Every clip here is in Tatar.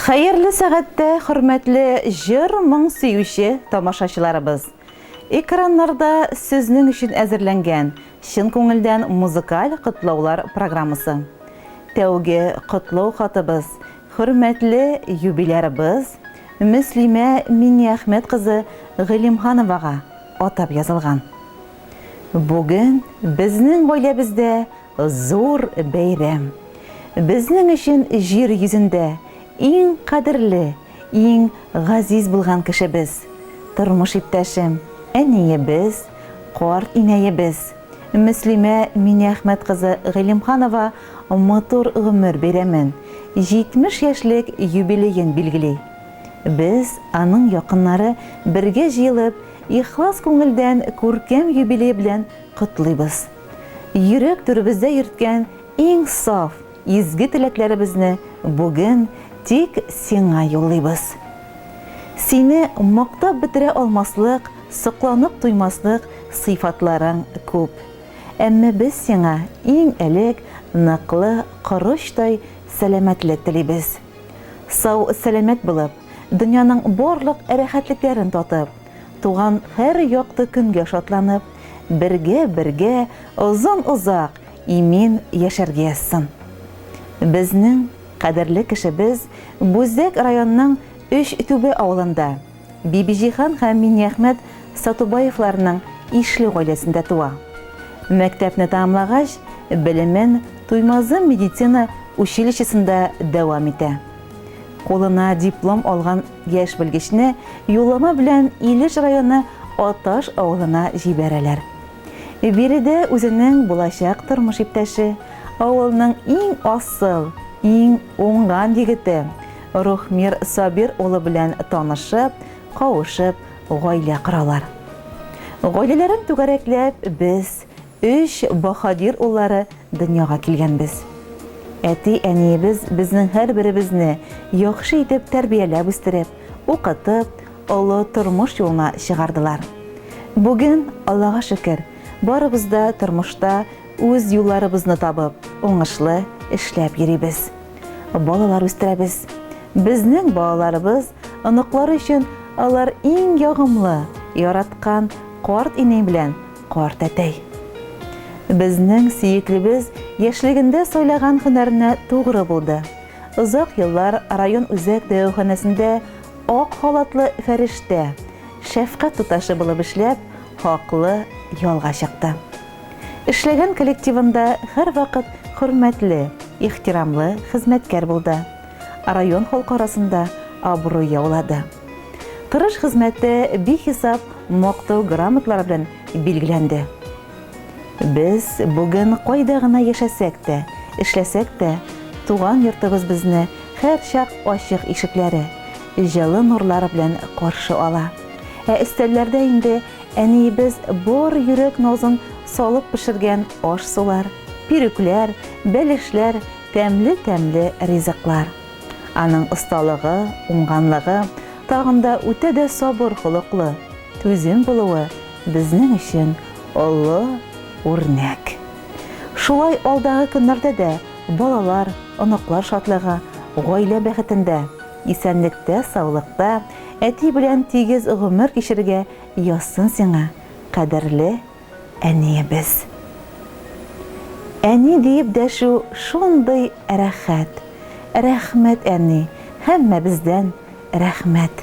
Хәерле сәгатьтә хөрмәтле җыр моң сөюче тамашачыларыбыз. Экраннарда сезнең өчен әзерләнгән чын күңелдән музыкаль котлаулар программасы. Тәүге котлау хатыбыз хөрмәтле юбилярыбыз Мөслимә Миннәхмәт кызы Гылимхановага атап язылган. Бүген безнең гаиләбездә зур бәйрәм. Безнең өчен җир йөзендә иң кадерле, иң газиз булган кешебез, тормыш иптәшем, әниебез, карт инәебез, Мөслимә Миннәхмәт кызы Гылимханова матур гомер бәйрәмен, 70 яшьлек юбилейын билгели. Без аның якыннары бергә җыелып, ихлас күңелдән күркәм юбилей белән котлыйбыз. Йөрәк түребездә йөрткән иң саф, изге теләкләребезне бүген тик сиңа юллыйбыз. Сине мактап бетерә алмаслык, сокланып туймаслык сыйфатларың күп. Әмма без сиңа иң элек ныклы корычтай сәламәтлек телибез. Сау сәламәт булып, дөньяның барлык рәхәтлекләрен татып, туган һәр якты көнгә шатланып, бергә озын-озак имин яшәргә язсын. Безнең кадерле кешебез Бүздәк районының 3 Түбе авылында Бибиҗихан һәм Миннәхмәт Сатубаевларның ишле гаиләсендә туа. Мәктәпне тәмамлагач, белемен Туймазы медицина училищесында дәвам итә. Кулына диплом алган яшь белгечне юллама белән Илеш районы Аташ авылына җибәрәләр. Биредә үзенең булачак тормыш иптәше, авылның иң асыл, иң уңган егете Рухмир Сабир улы белән танышып, кавышып, гаилә коралар. Гаиләләрен түгәрәкләп, без 3 баһадир уллары дөньяга килгәнбез. Әти-әниебез безнең һәрберебезне яхшы итеп тәрбияләп үстереп, укытып, олы тормыш юлына чыгардылар. Бүген, Аллага шөкер, барыбыз да тормышта үз юлларыбызны табып, уңышлы эшләп йөрибез. Балалар үстерәбез. Безнең балаларыбыз оныклары өчен алар иң ягымлы, яраткан карт инәй белән карт әтәй. Безнең сөеклебез яшьлегендә сайлаган һөнәренә тугры булды. Озак еллар район үзәк дәваханәсендә ак халатлы фәрештә, шәфкать туташы булып эшләп, хаклы ялга чыкты. Эшләгән коллективында һәр вакыт хөрмәтле, ихтирамлы хезмәткәр булды. Район халкы арасында абруй яулады. Тырыш хезмәте бихисап мактау грамоталары белән билгеләнде. Без бүген кайда гына яшәсәк тә, эшләсәк тә, туган йортыбыз безне һәр чак ачык ишекләре, җылы нурлары белән каршы ала. Өстәлләрдә инде әниебез бор йөрәк назын салып пешергән аш-сулар, пирүкләр, бәлешләр, тәмле ризыклар. Аның осталыгы, уңганлыгы, тагында үтә дә сабыр холыклы, түзем булуы безнең өчен олы үрнәк. Шулай алдагы көннәрдә дә балалар, оныклар шатлыгы, гаилә бәхетендә, исәнлектә, саулыкта, әти белән тигез гомер кичергә язсын сиңа, кадерле әниебез. Әни диеп дәшү шундый рәхәт. Рәхмәт, әни, һәммә бездән рәхмәт.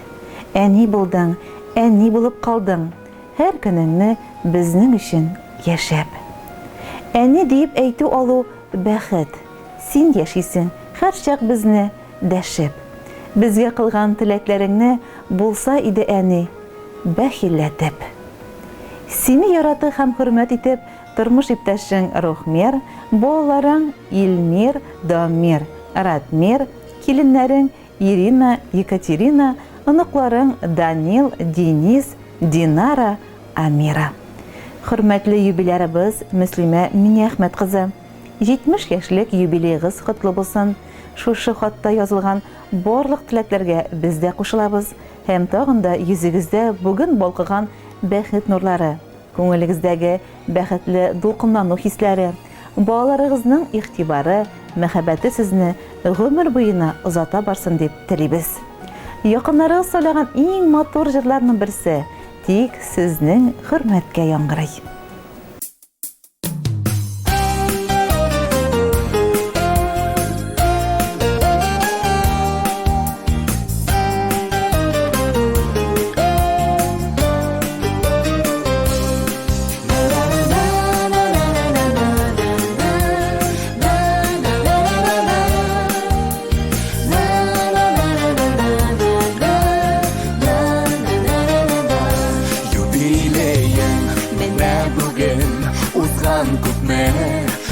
Әни булдың, әни булып калдың, һәр көнеңне безнең өчен яшәп. Әни диеп әйтү алу бәхет. Син яшисең һәр чак безне дәшеп. Безгә кылган теләкләреңне булса иде әни, бәхилләтеп. Сине яраты һәм хөрмәт итеп тормыш иптәшең Рухмир, балаларың Илмир, Дамир, Ратмир, киленнәрең Ирина, Екатерина, оныкларың Данил, Денис, Динара, Амира. Хөрмәтле юбилярыбыз Мөслимә Миннәхмәт кызы, 70 яшьлек юбилейгыз котлы булсын. Шушы хатта язылган барлык теләкләргә без дә кушылабыз һәм тагында йөзегездә бүген балкыган бәхет нурлары, күңелегездәге бәхетле дулкынлану хисләре, балаларыгызның игътибары, мәхәббәте сезне гомер буена озата барсын дип телибез. Якыннарыгыз сайлаган иң матур җырларның берсе тик сезнең хөрмәткә яңгырый.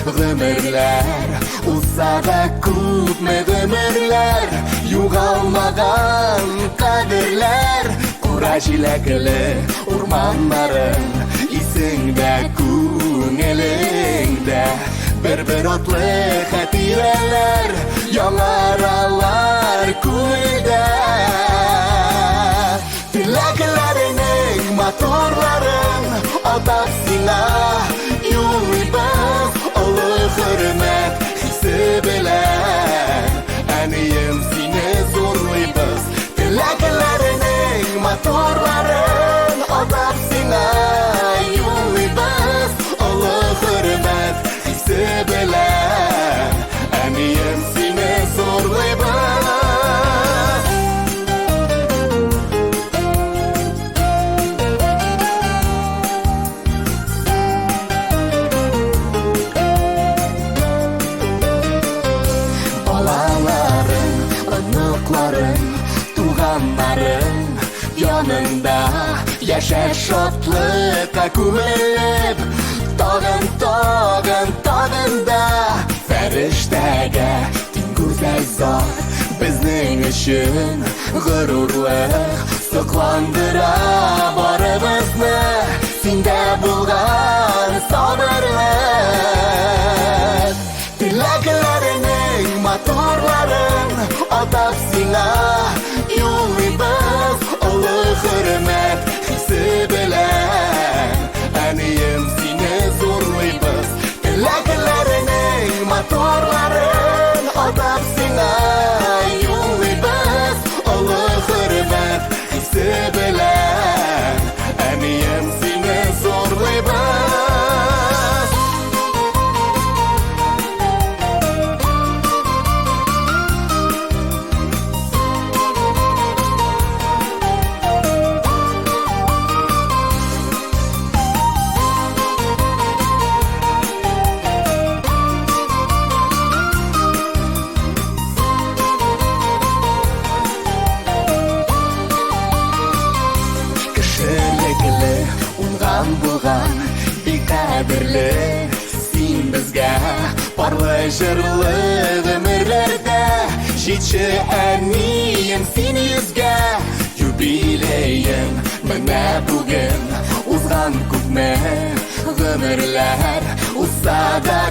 Гомерләр, узсада күпме гомерләр, югалмаган кадерләр, кура җиләкле урманнарың, исеңдә күңелеңдә, бер атлы хатирәләр, яңаралар күңелдә. Теләкләреңнең матурларын атап сиңа юллыйбыз. Хөрмәт хисе белән, әнием сине зурлыйбыз. Теләкләреңнең матурларын атап сиңа юллыйбыз. Олы хөрмәт хисе белән, әнием сине зурлыйбыз. Туганнарың янында яшәр шатлыкка күмелеп, тагын да фәрештәгә тиң гүзәл зат безнең өчен горурлык сокландыра барыбызны, синдә булган сабырлык. Теләкләреңнең матурларын атап сиңа юллыйбыз. Олы хөрмәт хисе белән, әнием сине зурлыйбыз. Теләкләреңнең матурларын атап сиңа юллыйбыз. Олы хөрмәт хисе белән, әнием сине зурлыйбыз. Булган бик кадерле син безгә, парлы җырлы гомерләрдә җитче әнием син йөзгә. Юбилеем менә бүген узган күпме гомерләр, узса да